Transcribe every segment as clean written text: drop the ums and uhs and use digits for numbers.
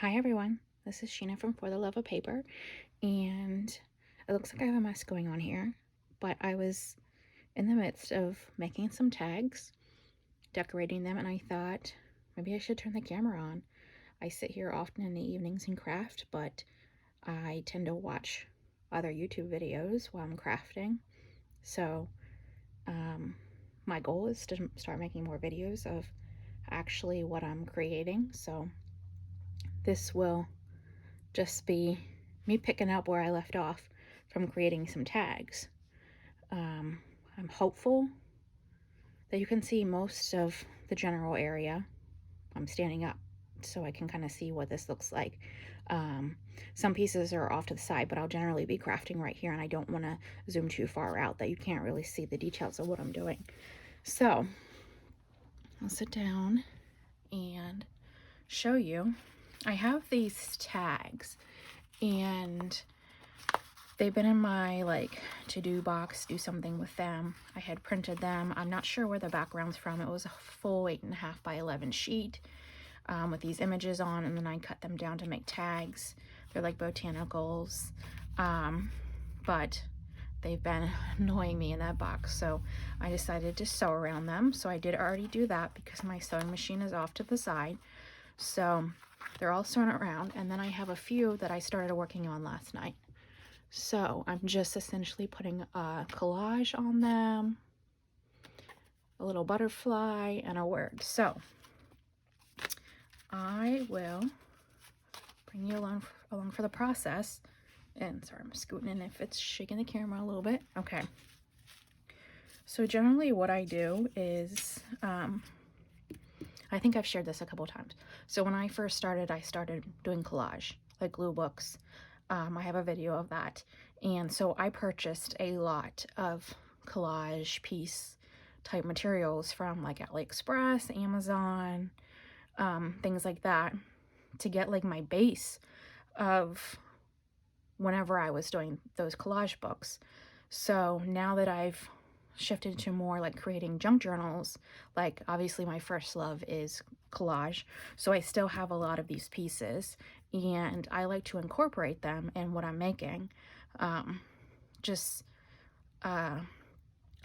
Hi everyone, this is Sheena from For the Love of Paper, and it looks like I have a mess going on here, but I was in the midst of making some tags, decorating them, and I thought maybe I should turn the camera on. I sit here often in the evenings and craft, but I tend to watch other YouTube videos while I'm crafting, so my goal is to start making more videos of actually what I'm creating, so this will just be me picking up where I left off from creating some tags. I'm hopeful that you can see most of the general area. I'm standing up so I can kind of see what this looks like. Some pieces are off to the side, but I'll generally be crafting right here, and I don't want to zoom too far out that you can't really see the details of what I'm doing. So I'll sit down and show you. I have these tags, and they've been in my to-do box, do something with them. I had printed them. I'm not sure where the background's from. It was a full 8.5 by 11 sheet with these images on, and then I cut them down to make tags. They're like botanicals, but they've been annoying me in that box, so I decided to sew around them. So I did already do that because my sewing machine is off to the side. So they're all sewn around, and then I have a few that I started working on last night. So I'm just essentially putting a collage on them, a little butterfly, and a word. So I will bring you along for the process. And sorry, I'm scooting in if it's shaking the camera a little bit. Okay. So generally what I do is, I think I've shared this a couple times. So when I first started, I started doing collage, like glue books. I have a video of that. And so I purchased a lot of collage piece type materials from like AliExpress, Amazon, things like that, to get like my base of whenever I was doing those collage books. So now that I've shifted to more like creating junk journals, like obviously my first love is collage, so I still have a lot of these pieces, and I like to incorporate them in what I'm making. Just a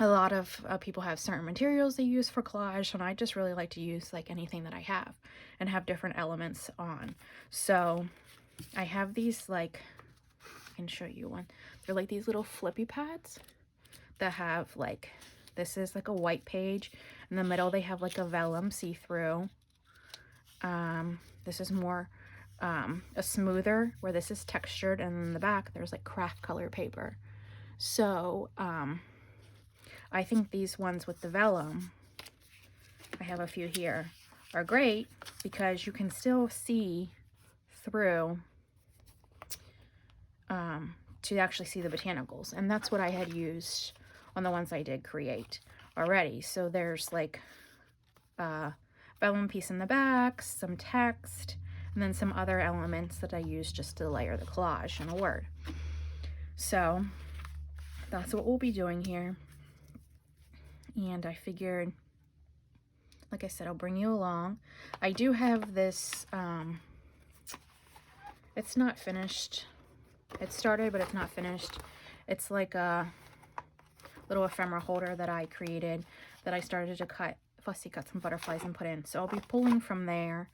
lot of people have certain materials they use for collage, and I just really like to use like anything that I have and have different elements on. So I have these, like, I can show you one. They're like these little flippy pads that have like, this is like a white page. In the middle they have like a vellum see-through. This is more a smoother, where this is textured, and in the back there's like craft color paper. So I think these ones with the vellum, I have a few here, are great because you can still see through to actually see the botanicals, and that's what I had used on the ones I did create already. So there's like a vellum piece in the back, some text, and then some other elements that I used just to layer the collage and a word. So that's what we'll be doing here. And I figured, like I said, I'll bring you along. I do have this, it's not finished. It started, but it's not finished. It's like a little ephemera holder that I created, that I started to fussy cut some butterflies and put in. So I'll be pulling from there.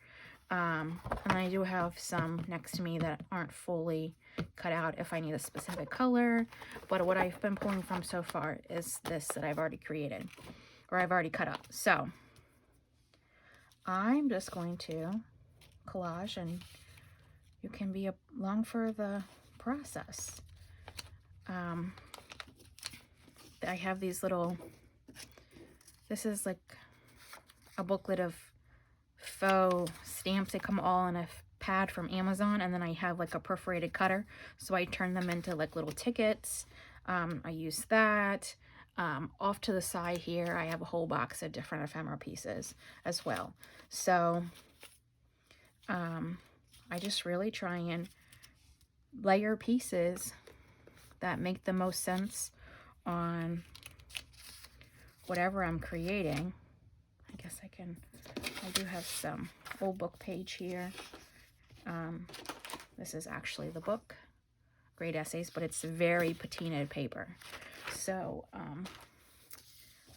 And I do have some next to me that aren't fully cut out if I need a specific color. But what I've been pulling from so far is this that I've already created, or I've already cut up. So I'm just going to collage, and you can be along for the process. I have these little, this is like a booklet of faux stamps. They come all in a pad from Amazon, and then I have like a perforated cutter, so I turn them into like little tickets. I use that. Off to the side here I have a whole box of different ephemera pieces as well. So I just really try and layer pieces that make the most sense on whatever I'm creating. I guess I do have some old book page here, This is actually the book, Great Essays, but it's very patinaed paper. So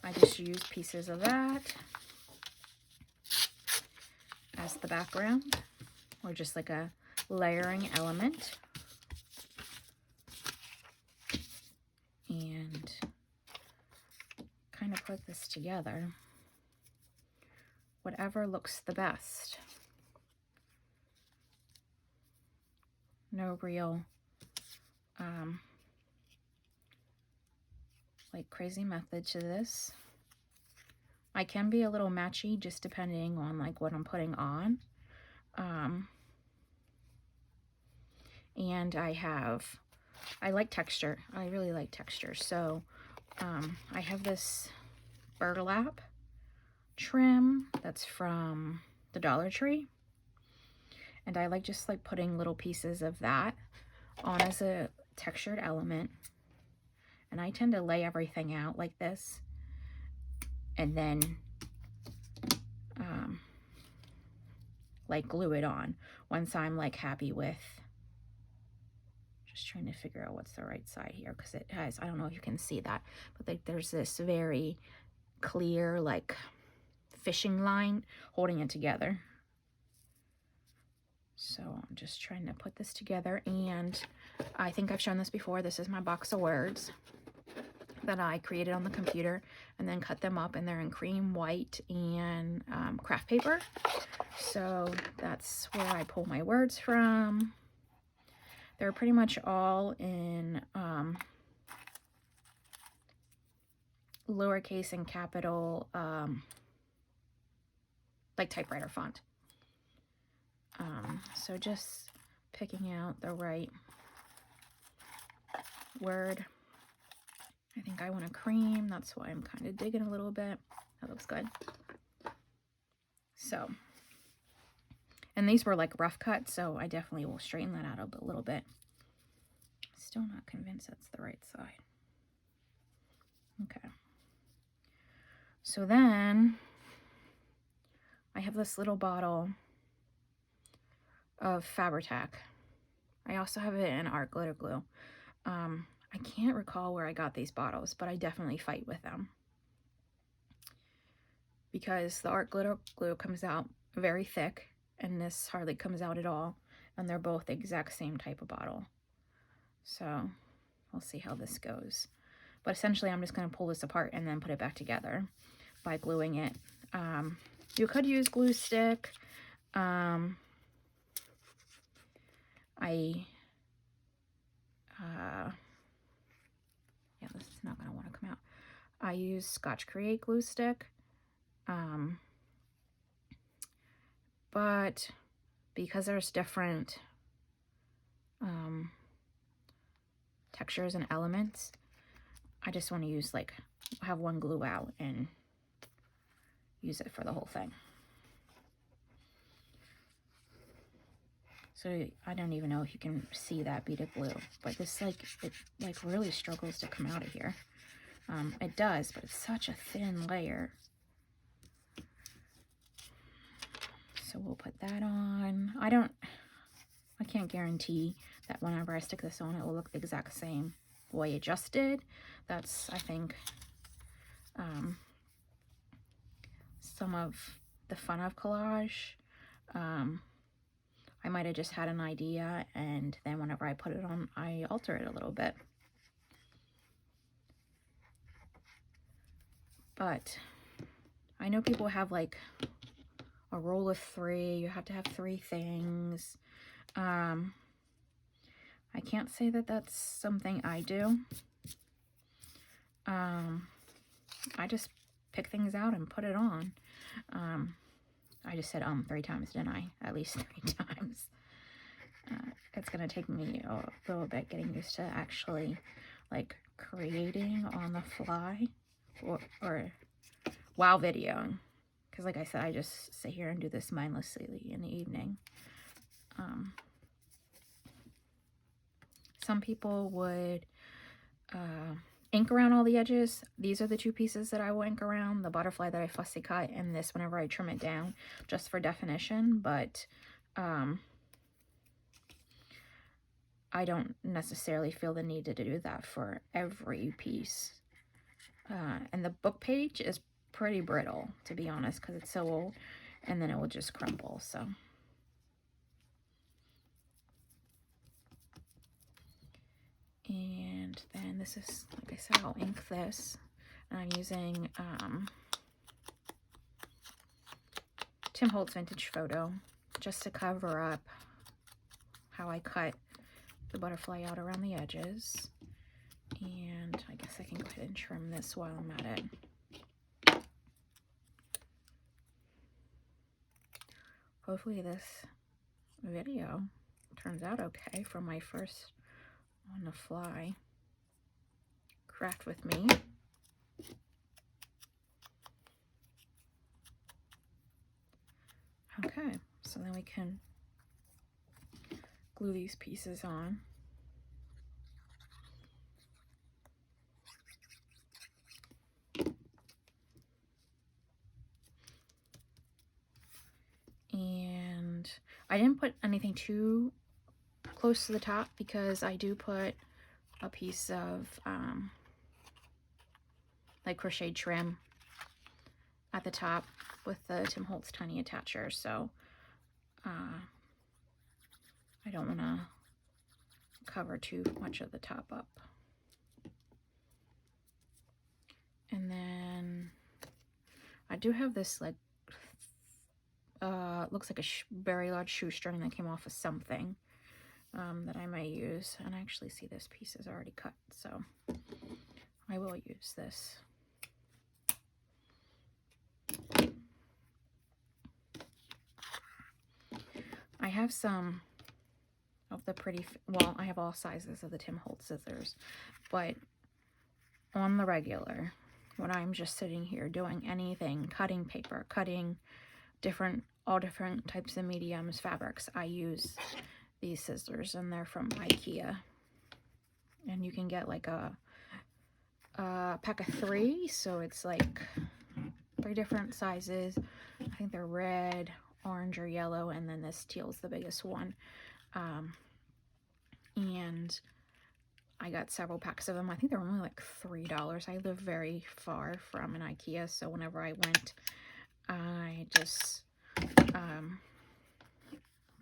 I just use pieces of that as the background, or just like a layering element. And kind of put this together, whatever looks the best. No real like crazy method to this. I can be a little matchy just depending on like what I'm putting on. And I like texture. I really like texture. So I have this burlap trim that's from the Dollar Tree. And I like just like putting little pieces of that on as a textured element. And I tend to lay everything out like this. And then like glue it on once I'm like happy with. Just trying to figure out what's the right side here, because it has, I don't know if you can see that, but like there's this very clear like fishing line holding it together. So I'm just trying to put this together, and I think I've shown this before. This is my box of words that I created on the computer and then cut them up, and they're in cream, white, and craft paper. So that's where I pull my words from. They're pretty much all in lowercase and capital, like typewriter font. So just picking out the right word. I think I want a cream. That's why I'm kind of digging a little bit. That looks good. So, and these were like rough cut, so I definitely will straighten that out a little bit. Still not convinced that's the right side. Okay. So then I have this little bottle of Fabri-Tac. I also have it in art glitter glue. I can't recall where I got these bottles, but I definitely fight with them because the art glitter glue comes out very thick and this hardly comes out at all, and they're both the exact same type of bottle. So we'll see how this goes. But essentially I'm just going to pull this apart and then put it back together by gluing it. You could use glue stick. Yeah, this is not going to want to come out. I use Scotch Create glue stick. But because there's different textures and elements, I just want to use like, have one glue out and use it for the whole thing. So I don't even know if you can see that bead of glue, but this like, it like really struggles to come out of here. It does, but it's such a thin layer. So we'll put that on. I can't guarantee that whenever I stick this on, it will look the exact same way it just did. That's, I think, some of the fun of collage. I might have just had an idea, and then whenever I put it on, I alter it a little bit. But I know people have like a rule of 3. You have to have 3 things. I can't say that that's something I do. I just pick things out and put it on. I just said 3 times, didn't I? At least 3 times. It's gonna take me a little bit getting used to actually like creating on the fly or while videoing, because like I said, I just sit here and do this mindlessly in the evening. Some people would ink around all the edges. These are the 2 pieces that I will ink around, the butterfly that I fussy cut and this whenever I trim it down just for definition. But I don't necessarily feel the need to do that for every piece. And the book page is pretty brittle, to be honest, because it's so old, and then it will just crumble. So and then this is, like I said, I'll ink this, and I'm using Tim Holtz Vintage Photo just to cover up how I cut the butterfly out around the edges. And I guess I can go ahead and trim this while I'm at it. Hopefully this video turns out okay for my first on the fly craft with me. Okay, so then we can glue these pieces on. And I didn't put anything too close to the top because I do put a piece of like crochet trim at the top with the Tim Holtz tiny attacher, so I don't want to cover too much of the top up. And then I do have this like looks like a very large shoestring that came off of something that I might use, and I actually see this piece is already cut, so I will use this. I have some of the pretty, well, I have all sizes of the Tim Holtz scissors, but on the regular, when I'm just sitting here doing anything, cutting paper, cutting all different types of mediums, fabrics, I use these scissors, and they're from IKEA. And you can get like a pack of 3, so it's like 3 different sizes. I think they're red, orange, or yellow, and then this teal's the biggest one. And I got several packs of them. I think they're only like $3. I live very far from an IKEA, so whenever I went, I just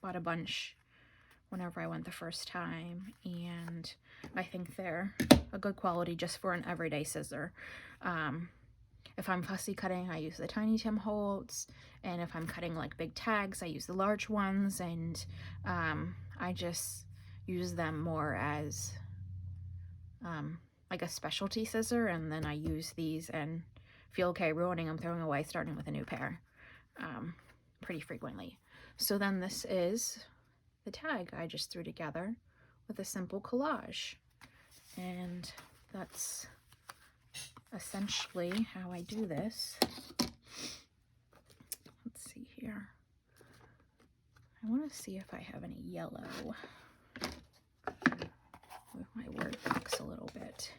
bought a bunch whenever I went the first time, and I think they're a good quality just for an everyday scissor. If I'm fussy cutting, I use the tiny Tim Holtz, and if I'm cutting like big tags, I use the large ones, and I just use them more as like a specialty scissor, and then I use these and feel okay ruining them, throwing away, starting with a new pair pretty frequently. So then this is the tag I just threw together with a simple collage, and that's essentially how I do this. Let's see here. I want to see if I have any yellow. Move my word box a little bit.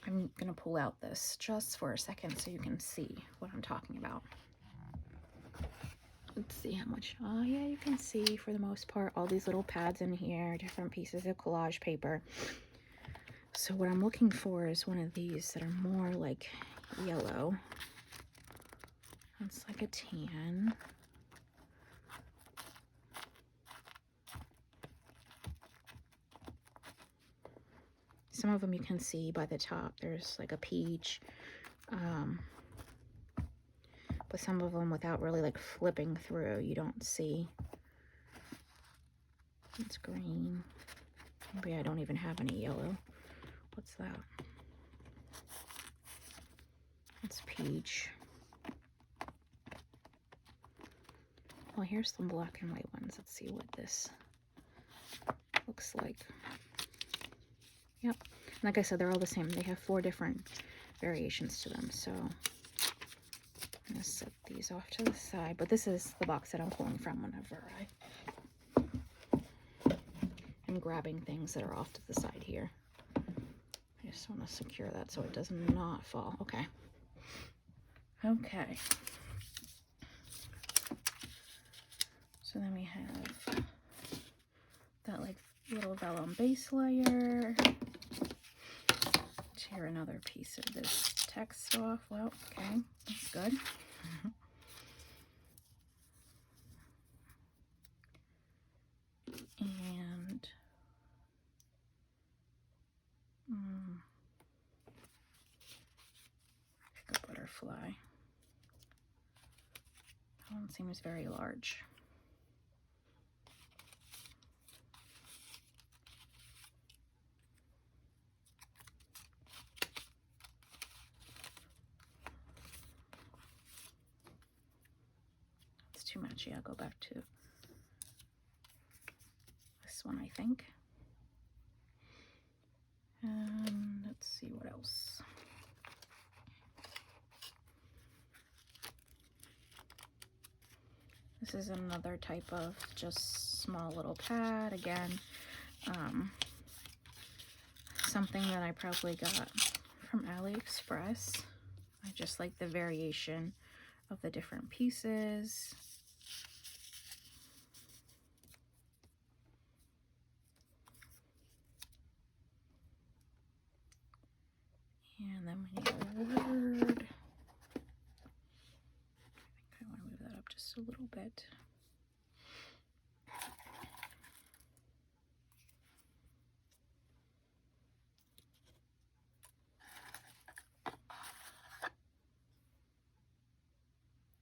I'm gonna pull out this just for a second so you can see what I'm talking about. Let's see how much. Oh yeah, you can see for the most part all these little pads in here, different pieces of collage paper. So what I'm looking for is one of these that are more like yellow. That's like a tan. Some of them you can see by the top. There's like a peach. But some of them, without really like flipping through, you don't see. It's green. Maybe I don't even have any yellow. What's that? It's peach. Well, here's some black and white ones. Let's see what this looks like. Yep. Like I said, they're all the same. They have 4 different variations to them. So I'm going to set these off to the side. But this is the box that I'm pulling from whenever I'm grabbing things that are off to the side here. I just want to secure that so it does not fall. Okay. Okay. So then we have that like little vellum base layer. Tear another piece of this text off. Well, okay, that's good. And a butterfly. That one seems very large. It's too much. Yeah, I'll go back to this one, I think. And let's see what else. This is another type of just small little pad. Again, something that I probably got from AliExpress. I just like the variation of the different pieces. And then we need a word. I think I want to move that up just a little bit.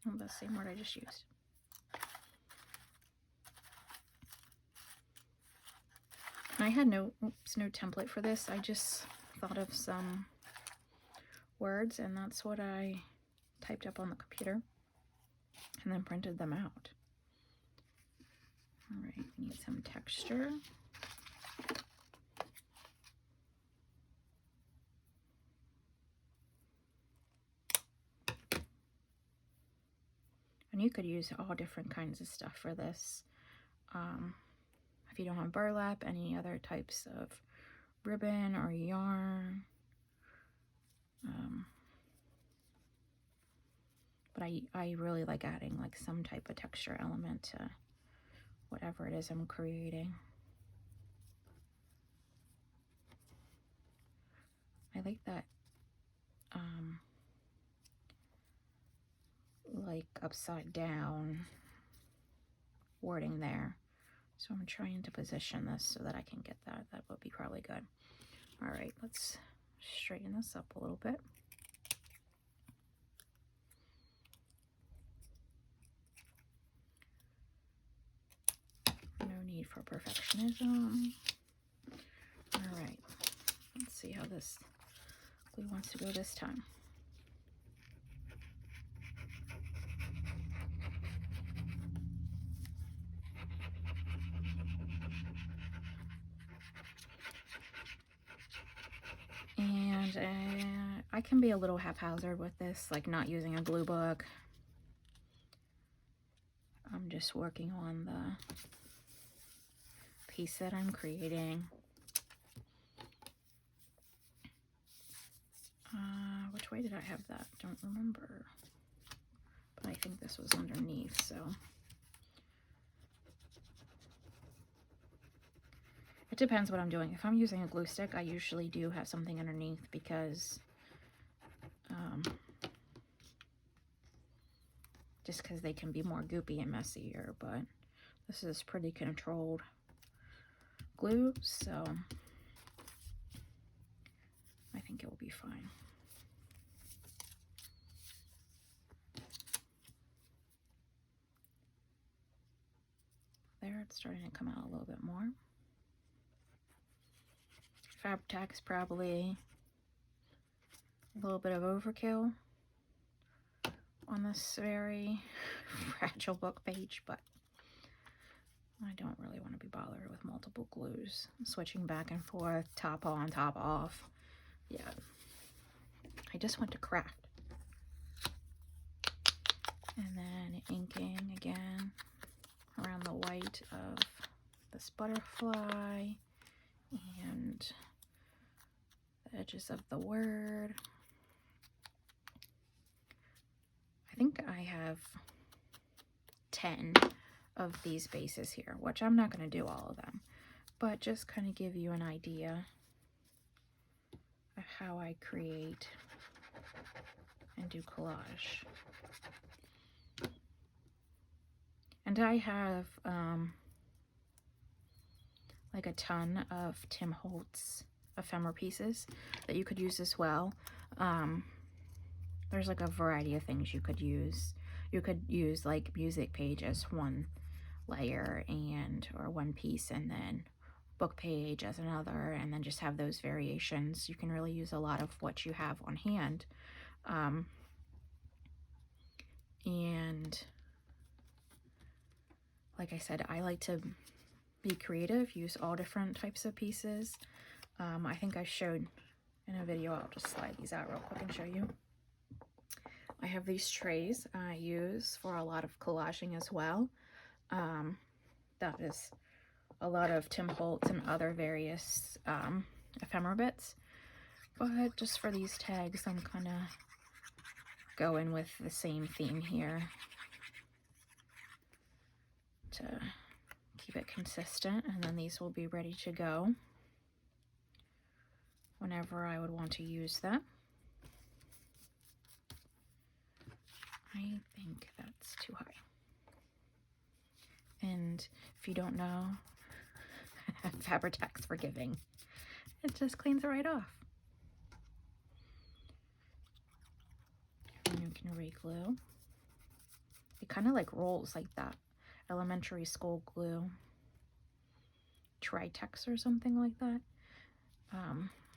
Oh, the same word I just used. I had no template for this. I just thought of some words, and that's what I typed up on the computer and then printed them out. All right, we need some texture. And you could use all different kinds of stuff for this. If you don't have burlap, any other types of ribbon or yarn. But I really like adding like some type of texture element to whatever it is I'm creating. I like that like upside down wording there. So I'm trying to position this so that I can get that. That would be probably good. All right, let's straighten this up a little bit. No need for perfectionism. All right, let's see how this glue wants to go this time. And I can be a little haphazard with this, like not using a glue book. I'm just working on the piece that I'm creating. Which way did I have that? Don't remember. But I think this was underneath, so. It depends what I'm doing. If I'm using a glue stick, I usually do have something underneath because just because they can be more goopy and messier, but this is pretty controlled glue, so I think it will be fine. There, it's starting to come out a little bit more. Fabric tags probably a little bit of overkill on this very fragile book page, but I don't really want to be bothered with multiple glues. Switching back and forth, top on, top off. Yeah, I just want to craft. And then inking again around the white of this butterfly and the edges of the word. I think I have 10 of these bases here, which I'm not going to do all of them. but just kind of give you an idea of how I create and do collage. And I have like a ton of Tim Holtz ephemera pieces that you could use as well. There's like a variety of things you could use. You could use like music page as one layer or one piece, and then book page as another, and then just have those variations. You can really use a lot of what you have on hand. And like I said, I like to be creative, use all different types of pieces. I think I showed in a video, I'll just slide these out real quick and show you. I have these trays I use for a lot of collaging as well. That is a lot of Tim Holtz and other various ephemera bits. But just for these tags, I'm kind of going with the same theme here to keep it consistent, and then these will be ready to go whenever I would want to use them. I think that's too high. And if you don't know, Fabri-Tac forgiving. It just cleans it right off. And you can re-glue. It kind of like rolls like that elementary school glue, Tritex or something like that.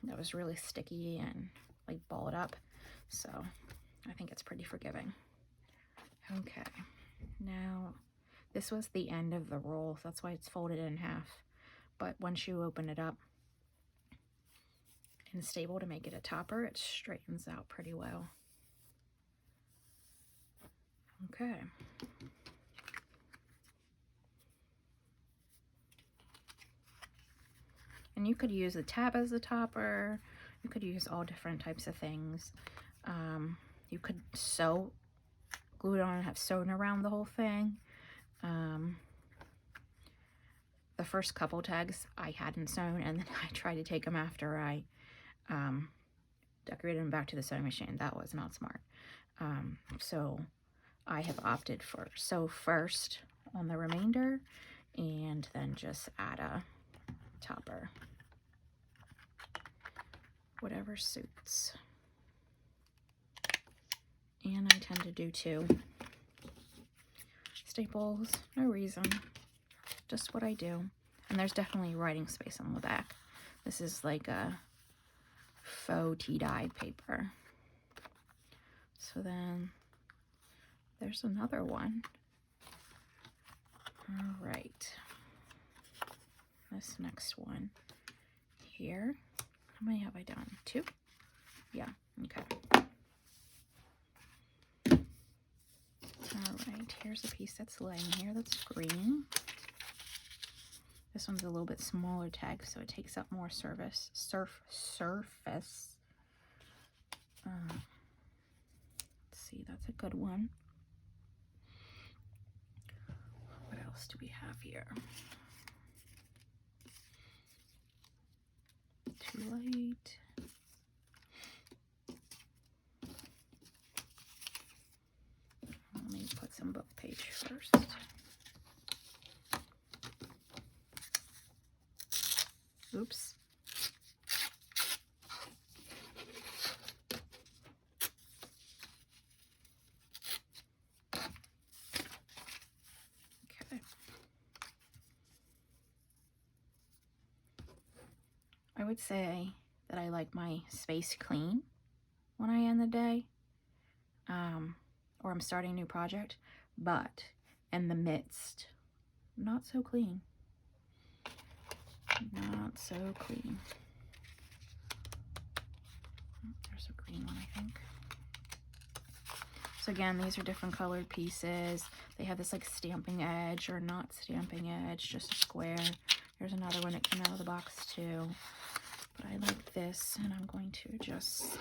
That was really sticky and like balled up, so I think it's pretty forgiving. Okay, now this was the end of the roll, so that's why it's folded in half. But once you open it up and stable to make it a topper, it straightens out pretty well. Okay. And you could use a tab as a topper. You could use all different types of things. You could sew, glue it on and have sewn around the whole thing. The first couple tags I hadn't sewn, and then I tried to take them after I decorated them back to the sewing machine. That was not smart. So I have opted for sew first on the remainder and then just add a topper. Whatever suits. And I tend to do two staples, no reason, just what I do. And there's definitely writing space on the back. This is like a faux tea-dyed paper. So then there's another one. All right, this next one here. How many have I done? 2? Yeah, okay. All right, here's a piece that's laying here that's green. This one's a little bit smaller tag, so it takes up more surface. Let's see, that's a good one. What else do we have here? Too light. Let me put some book page first. Oops. Okay. I would say that I like my space clean when I end the day, or I'm starting a new project, but in the midst, not so clean. Not so clean. There's a green one, I think. So again, these are different colored pieces. They have this like stamping edge or not stamping edge, just a square. There's another one that came out of the box too. But I like this, and I'm going to just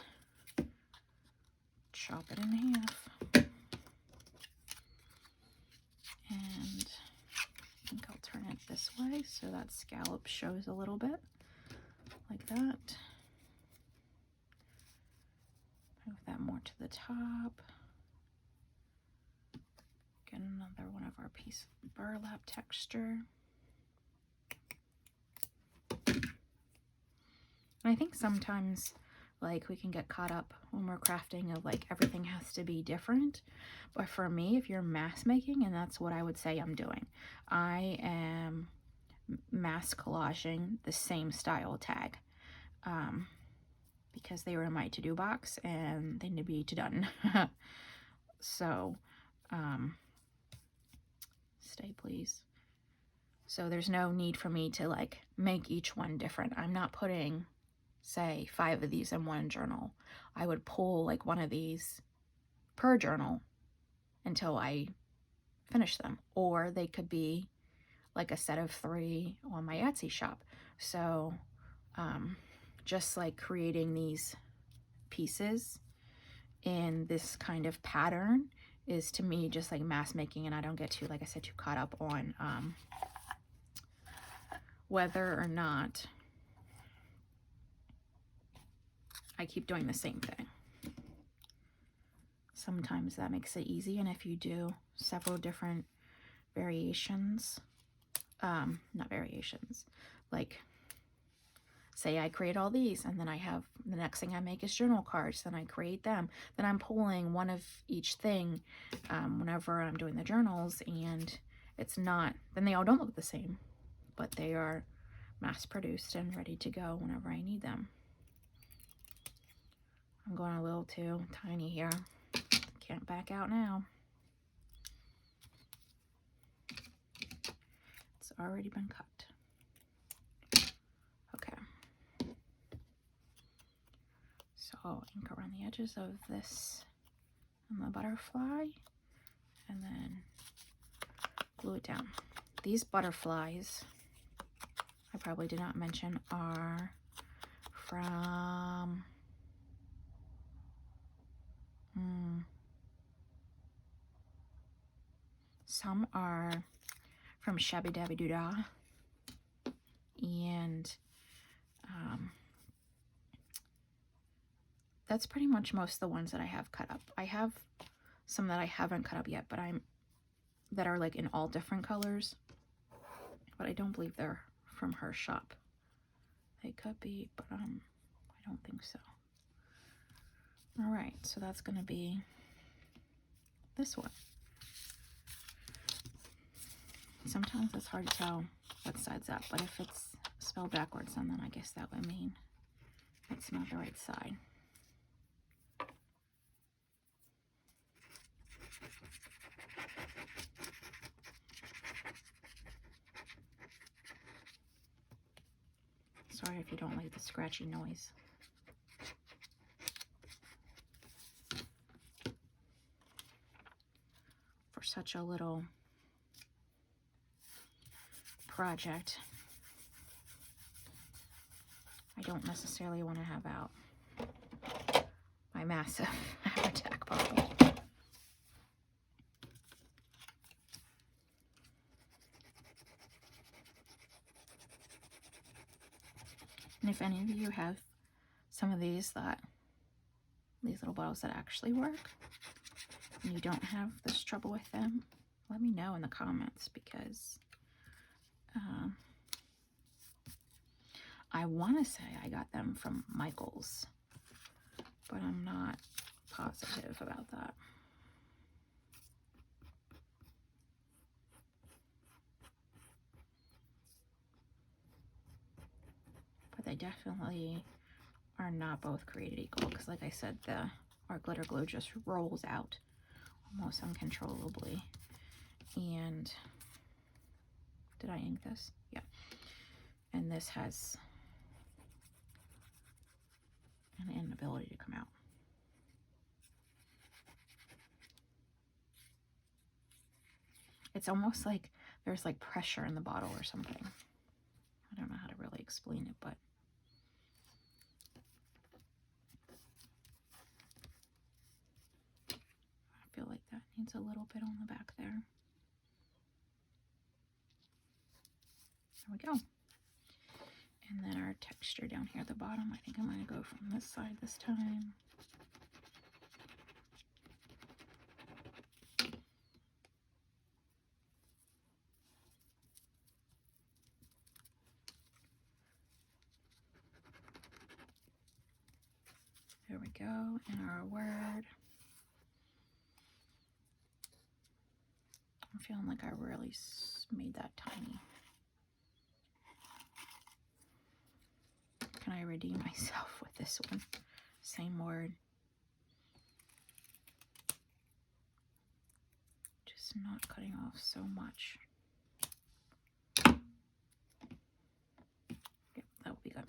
chop it in half. And I think I'll turn it this way. way so that scallop shows a little bit, like that. Move that more to the top. Get another one of our piece of burlap texture. And I think sometimes like we can get caught up when we're crafting of like everything has to be different. But for me, if you're mass making, and that's what I would say I'm doing, I am mass collaging the same style tag because they were in my to-do box and they need to be done. So stay please. So there's no need for me to like make each one different. I'm not putting, say, 5 of these in one journal. I would pull like one of these per journal until I finish them, or they could be like a set of 3 on my Etsy shop. So just like creating these pieces in this kind of pattern is to me just like mass making, and I don't get too, like I said, too caught up on whether or not I keep doing the same thing. Sometimes that makes it easy, and if you do several different variations, not variations, like say I create all these and then I have the next thing I make is journal cards, then I create them, then I'm pulling one of each thing whenever I'm doing the journals, and it's not, then they all don't look the same, but they are mass produced and ready to go whenever I need them. I'm going a little too tiny here. Can't back out now. It's already been cut. Okay. So ink around the edges of this and the butterfly, and then glue it down. These butterflies, I probably did not mention, are from some are from Shabby Dabby Doodah, and that's pretty much most of the ones that I have cut up. I have some that I haven't cut up yet, but that are like in all different colors, but I don't believe they're from her shop. They could be, but I don't think so. All right, so that's gonna be this one. Sometimes it's hard to tell what side's up, but if it's spelled backwards, then I guess that would mean it's not the right side. Sorry if you don't like the scratchy noise. For such a little project, I don't necessarily want to have out my massive attack bottle. And if any of you have some of these little bottles that actually work, and you don't have this trouble with them, let me know in the comments, because I want to say I got them from Michael's, but I'm not positive about that. But they definitely are not both created equal, because like I said, our glitter glue just rolls out almost uncontrollably. And did I ink this? Yeah. And this has an inability to come out. It's almost like there's like pressure in the bottle or something. I don't know how to really explain it, but I feel like that needs a little bit on the back there. we go. And then our texture down here at the bottom, I think I'm going to go from this side this time. There we go, and our word. I'm feeling like I really made that tiny. Can I redeem myself with this one? Same word. Just not cutting off so much. Yep, that will be good.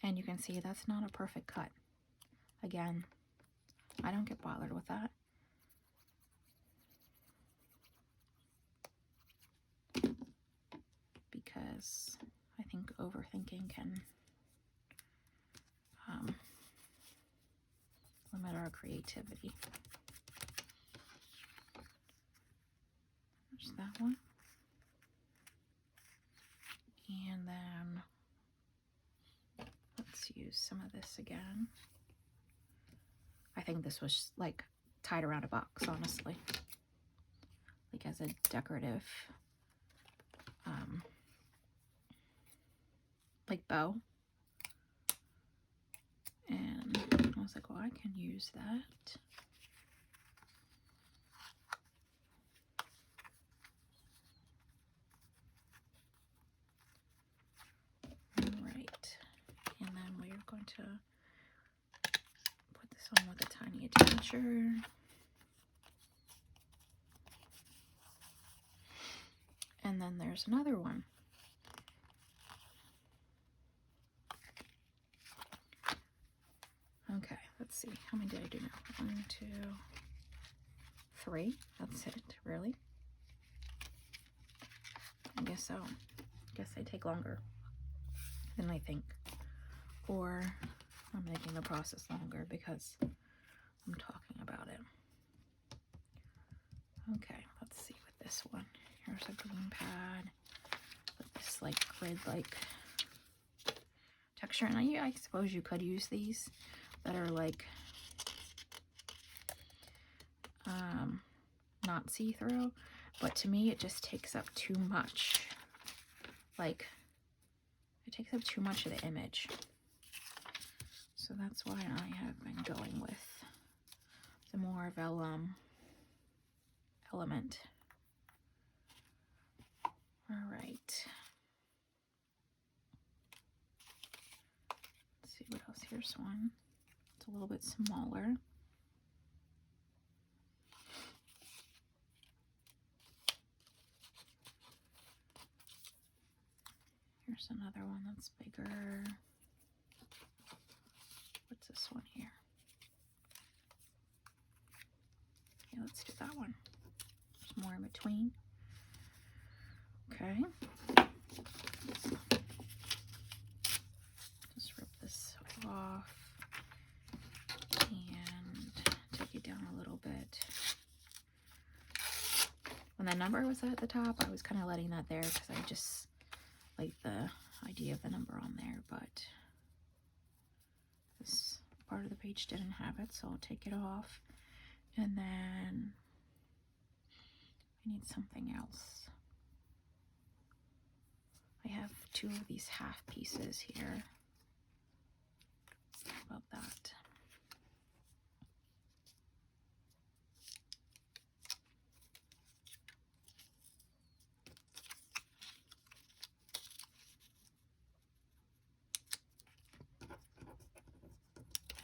And you can see that's not a perfect cut. Again, I don't get bothered with that. Because I think overthinking can limit our creativity. There's that one. And then let's use some of this again. I think this was like tied around a box, honestly. Like as a decorative like bow. And I was like, well, I can use that. Alright. And then we are going to put this on with a tiny attacher. And then there's another one. Okay, let's see. How many did I do now? 1, 2, 3. That's it, really? I guess so. I guess they take longer than I think. Or I'm making the process longer because I'm talking about it. Okay, let's see with this one. Here's a green pad with this like grid-like texture. And I suppose you could use these that are like not see-through, but to me it just takes up too much. Like, it takes up too much of the image. So that's why I have been going with the more vellum element. All right. Let's see what else. Here's one. It's a little bit smaller. Here's another one that's bigger. What's this one here? Okay, let's do that one. There's more in between. Okay. Just rip this off and take it down a little bit. When that number was at the top, I was kind of letting that there because I just like the idea of the number on there, but this part of the page didn't have it, so I'll take it off. And then I need something else. I have 2 of these half pieces here. How about that?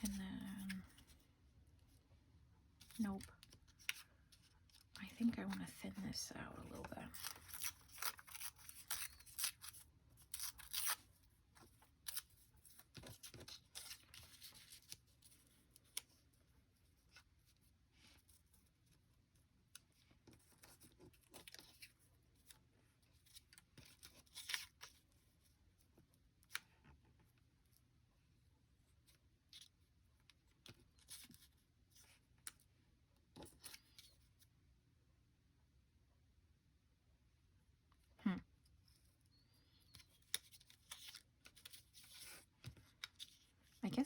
And then, nope. I think I want to thin this out a little bit.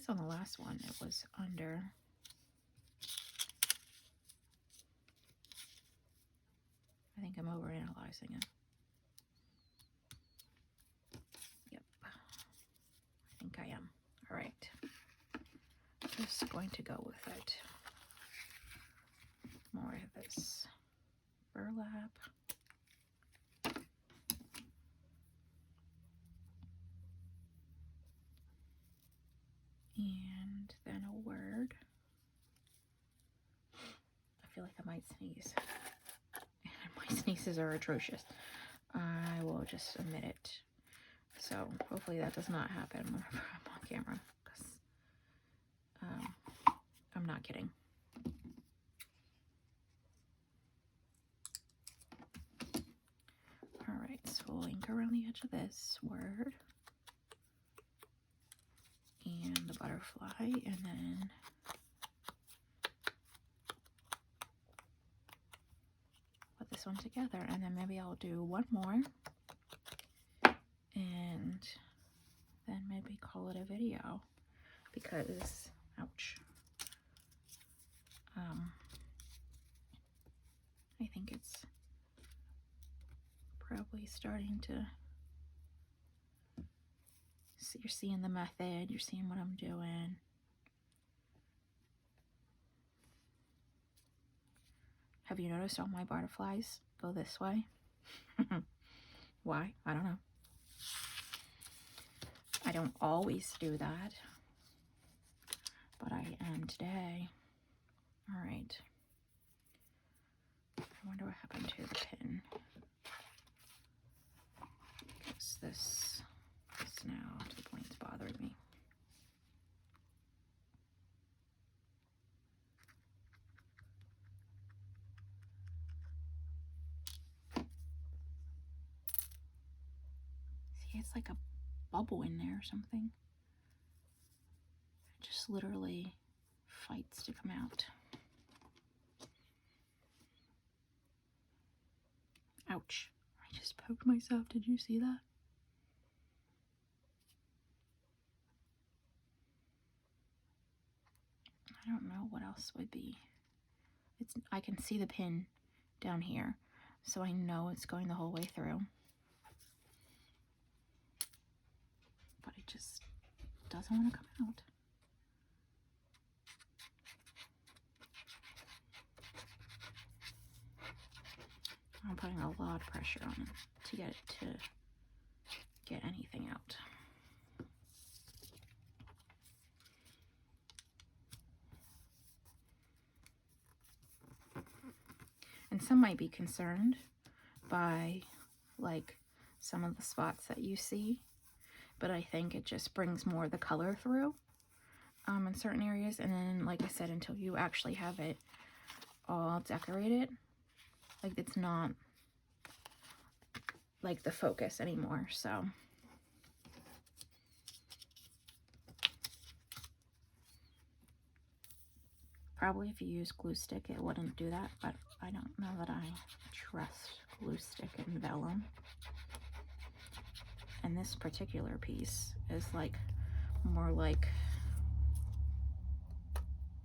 on the last one it was under. I think I'm overanalyzing it. Yep, I think I am. All right, just going to go with it. More of this burlap. And then a word. I feel like I might sneeze. My sneezes are atrocious. I will just admit it. So hopefully that does not happen whenever I'm on camera, because I'm not kidding. All right, so we'll ink around the edge of this word and the butterfly, and then put this one together, and then maybe I'll do one more and then maybe call it a video, because ouch, I think it's probably starting to see, you're seeing the method, you're seeing what I'm doing. Have you noticed all my butterflies go this way? Why? I don't know. I don't always do that, but I am today. All right. I wonder what happened to the pin. Because this is now to the point it's bothering me. See, it's like a bubble in there or something. It just literally fights to come out. Ouch. I just poked myself. Did you see that? I don't know what else would be. I can see the pin down here, so I know it's going the whole way through. But it just doesn't want to come out. I'm putting a lot of pressure on it to get it to get anything out. And some might be concerned by like some of the spots that you see, but I think it just brings more of the color through in certain areas. And then, like I said, until you actually have it all decorated, like it's not like the focus anymore. So probably if you use glue stick it wouldn't do that, but I don't know that I trust glue stick and vellum. And this particular piece is like more like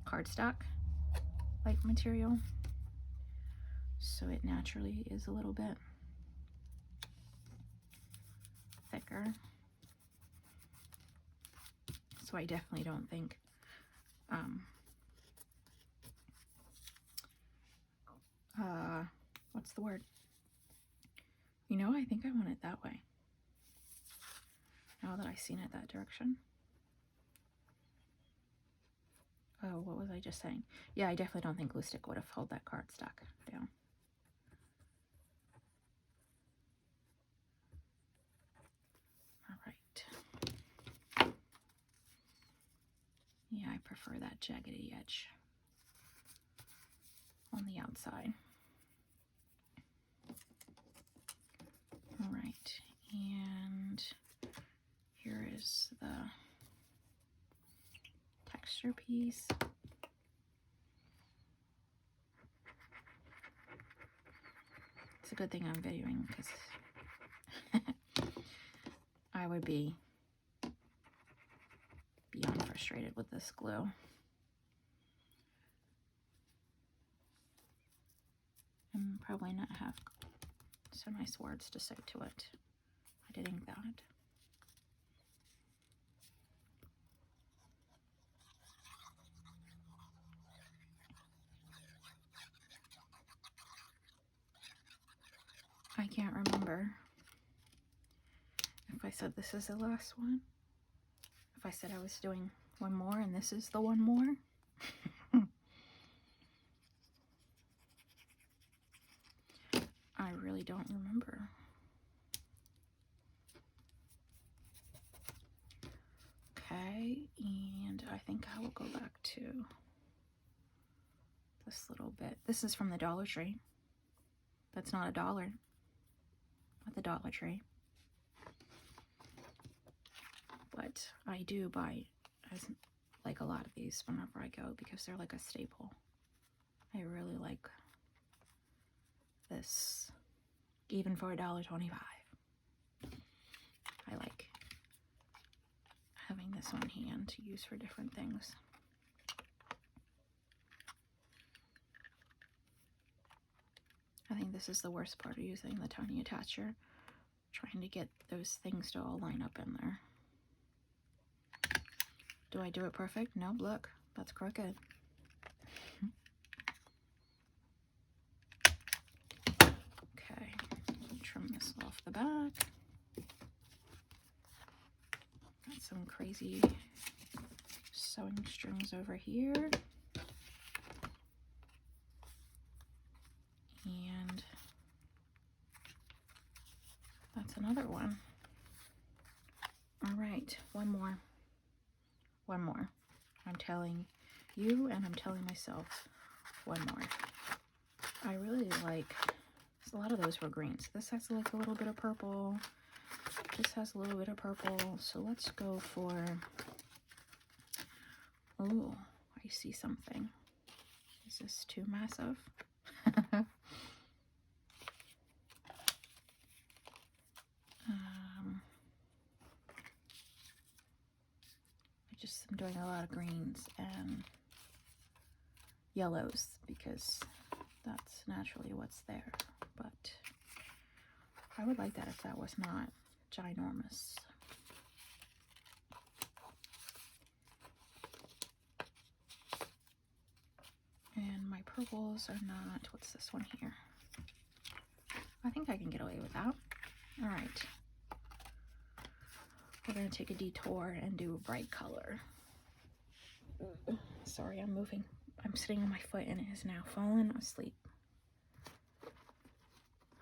cardstock like material, so it naturally is a little bit thicker. So I definitely don't think what's the word? You know, I think I want it that way. Now that I've seen it that direction. Oh, what was I just saying? Yeah, I definitely don't think glue stick would have held that cardstock down. All right. Yeah, I prefer that jaggedy edge on the outside. All right, and here is the texture piece. It's a good thing I'm videoing, because I would be beyond frustrated with this glue. And probably not have so nice words to say to it. I did ink that. I can't remember if I said this is the last one. If I said I was doing one more and this is the one more. I really don't remember. Okay, and I think I will go back to this little bit. This is from the Dollar Tree. That's not $1 at the Dollar Tree. But I do buy like a lot of these whenever I go because they're like a staple. I really like this, even for $1.25. I like having this on hand to use for different things. I think this is the worst part of using the tiny attacher, trying to get those things to all line up in there. Do I do it perfect? No, look, that's crooked. Okay, trim this off the back. Got some crazy sewing strings over here. And that's another one. All right, one more. One more. I'm telling you and I'm telling myself one more. I really like, a lot of those were greens. This has like a little bit of purple. This has a little bit of purple. So let's go for, oh, I see something. Is this too massive? I'm doing a lot of greens and yellows because that's naturally what's there, but I would like that if that was not ginormous. And my purples are not, what's this one here? I think I can get away with that. All right. We're gonna take a detour and do a bright color. Sorry, I'm moving. I'm sitting on my foot and it has now fallen asleep.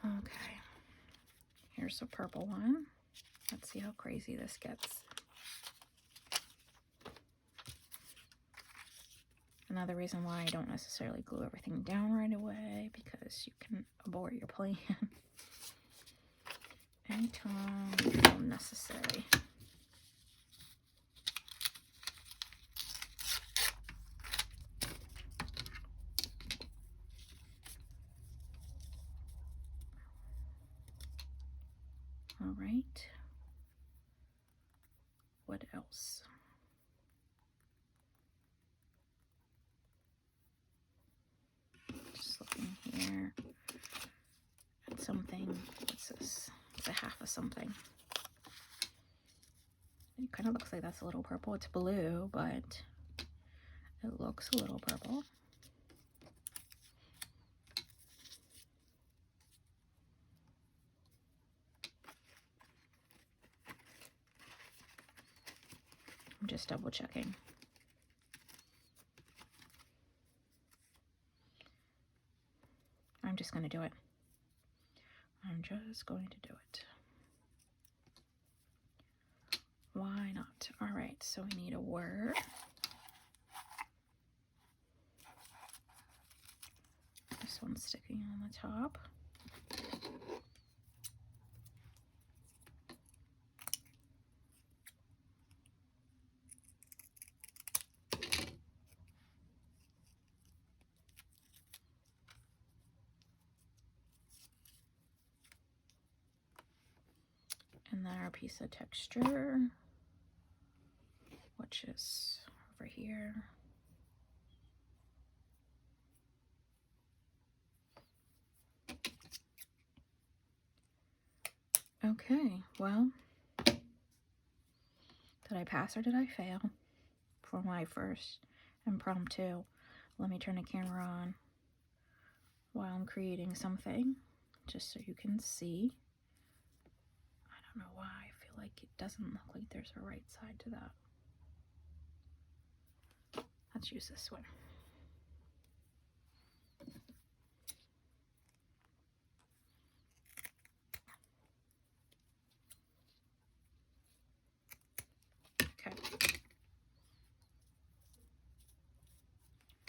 Okay. Here's a purple one. Let's see how crazy this gets. Another reason why I don't necessarily glue everything down right away, because you can abort your plan anytime you feel necessary. All right. What else? Just looking here at something. What's this? It's a half of something. It kind of looks like that's a little purple. It's blue, but it looks a little purple. I'm just double checking. I'm just going to do it. I'm just going to do it. Why not? All right, so we need a word. This one's sticking on the top. And then our piece of texture. What swatches over here. Okay, well, did I pass or did I fail for my first impromptu? Let me turn the camera on while I'm creating something, just so you can see. I don't know why I feel like it doesn't look like there's a right side to that. Let's use this one. Okay.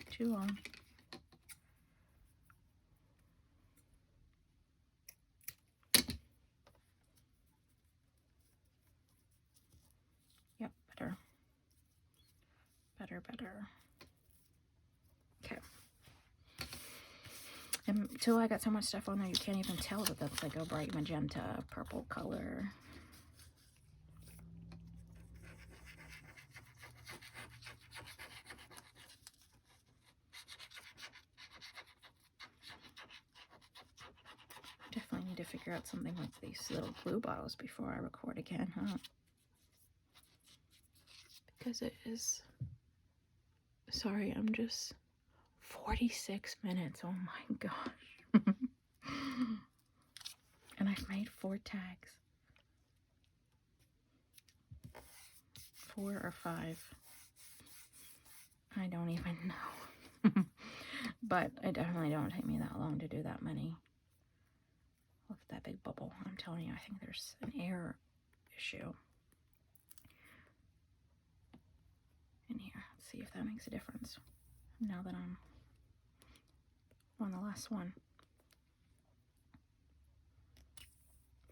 Too long. Yep, better. Better. Okay. Until I got so much stuff on there, you can't even tell that that's like a bright magenta purple color. Definitely need to figure out something with these little glue bottles before I record again, huh? Because it is... Sorry, I'm just... 46 minutes, oh my gosh. And I've made 4 tags. 4 or 5. I don't even know. But it definitely don't take me that long to do that many. Look at that big bubble. I'm telling you, I think there's an air issue in here. Let's see if that makes a difference now that I'm on the last one.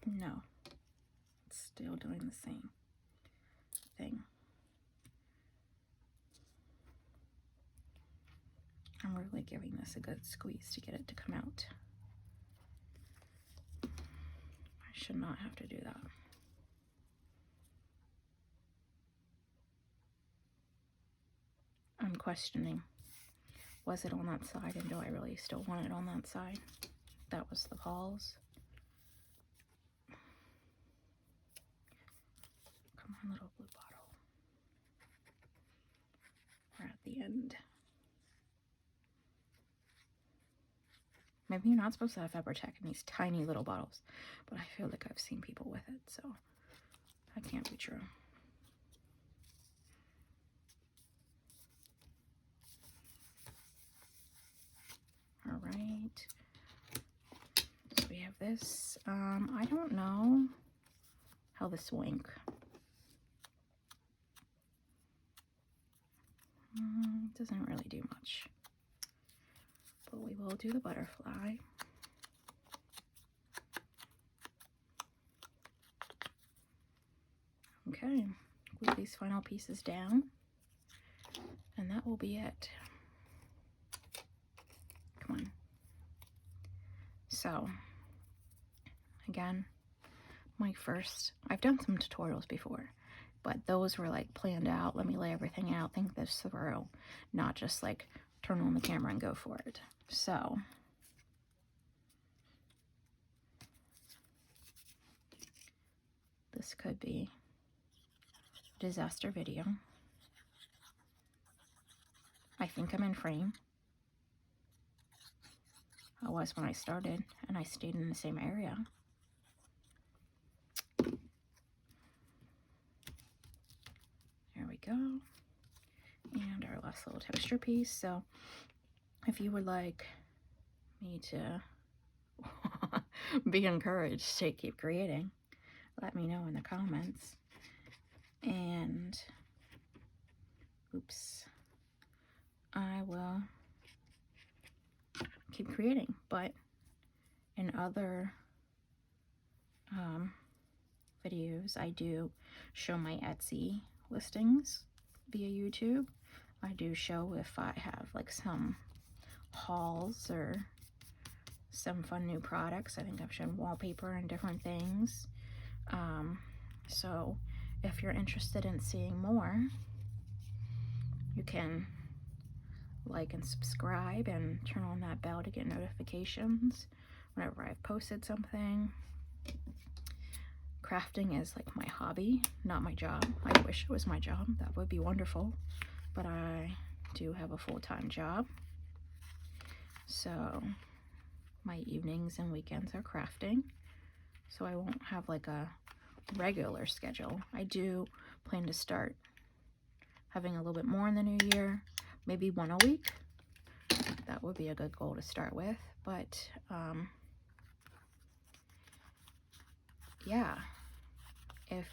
No, it's still doing the same thing. I'm really giving this a good squeeze to get it to come out. I should not have to do that. I'm questioning, was it on that side and do I really still want it on that side? That was the pause. Come on, little blue bottle. We're at the end. Maybe you're not supposed to have Fabri-Tac in these tiny little bottles, but I feel like I've seen people with it, so that can't be true. All right. So we have this. I don't know how this will ink. Doesn't really do much. But we will do the butterfly. Okay, glue these final pieces down, and that will be it. Come on. So, again, I've done some tutorials before, but those were like planned out. Let me lay everything out, think this through, not just like turn on the camera and go for it. So, this could be a disaster video. I think I'm in frame. I was when I started, and I stayed in the same area. There we go. And our last little texture piece. So if you would like me to be encouraged to keep creating, let me know in the comments. And oops, I will keep creating. But in other videos, I do show my Etsy listings via YouTube. I do show if I have like some hauls or some fun new products. I think I've shown wallpaper and different things. So if you're interested in seeing more, You can like and subscribe and turn on that bell to get notifications whenever I've posted something. Crafting is like my hobby, not my job. I wish it was my job. That would be wonderful. But I do have a full-time job. So my evenings and weekends are crafting. So I won't have like a regular schedule. I do plan to start having a little bit more in the new year, maybe one a week. That would be a good goal to start with. But yeah, if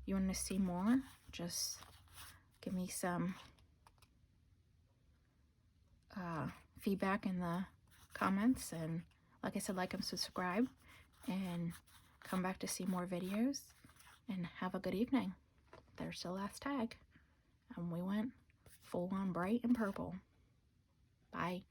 you want to see more, just give me some feedback in the comments, and like I said, like and subscribe, and come back to see more videos, and have a good evening. There's the last tag, and we went full on bright and purple. Bye.